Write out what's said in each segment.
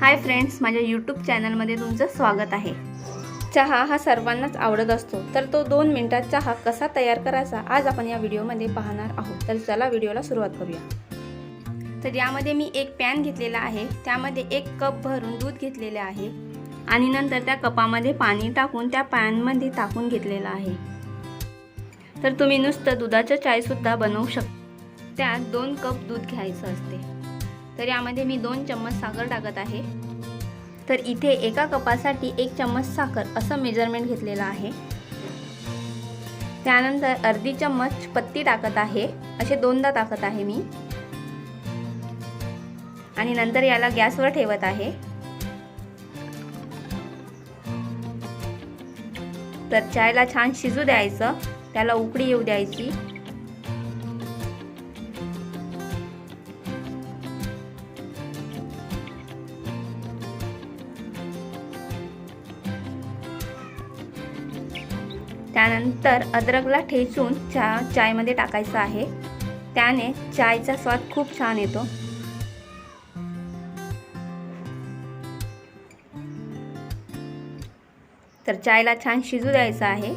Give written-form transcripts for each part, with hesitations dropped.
Hi friends, माझ्या YouTube चॅनलमध्ये तुमचं स्वागत आहे। चहा हा सर्वांनाच आवडत असतो, तर तो 2 मिनिटात चहा कसा तयार करायचा आज आपण या व्हिडिओमध्ये पाहणार आहोत। तर चला व्हिडिओला सुरुवात करूया। तर यामध्ये मी एक पॅन घेतलेला आहे, त्यामध्ये 1 कप भरून दूध घेतलेले आहे आणि नंतर त्या कपामध्ये पाणी टाकून त्या पॅनमध्ये टाकून घेतलेला आहे। तर तुम्ही नुसतं दुधाचं चाय सुद्धा बनवू शकता। त्यात 2 कप दूध घ्यायचं असते। तर यामध्ये मी 2 चम्मच साखर टाकत आहे। तर इथे एका कपासाठी 1 चम्मच साखर असं मेजरमेंट घेतलेलं आहे। त्यानंतर अर्धी चम्मच पत्ती टाकत आहे, असे 2दा टाकत आहे मी आणि नंतर याला गॅसवर ठेवत आहे। तर चायला छान शिजू द्यायचं, त्याला उकळी येऊ द्यायची। त्यानंतर अद्रकला ठेचून चायमध्ये टाकायचं आहे, त्याने चायचा स्वाद खूप छान येतो। तर चायला छान शिजू द्यायचं आहे।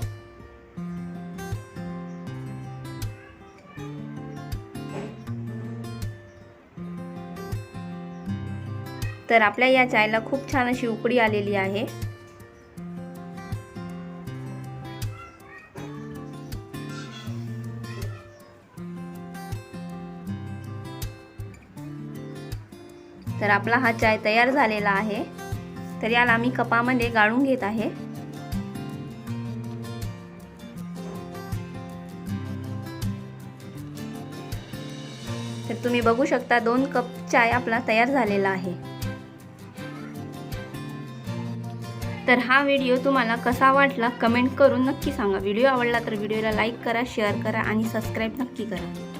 तर आपल्या या चायला खूप छान अशी उकळी आलेली आहे। तर आपला हा चाय तयार झालेला आहे। तर याला मी कपामध्ये गाळून घेत आहे। तर तुम्ही बघू शकता 2 कप चाय आपला तयार झालेला आहे। तर हा व्हिडिओ तुम्हाला कसा वाटला कमेंट करून नक्की सांगा। व्हिडिओ आवडला तर व्हिडिओला लाईक करा, शेअर करा आणि सबस्क्राईब नक्की करा।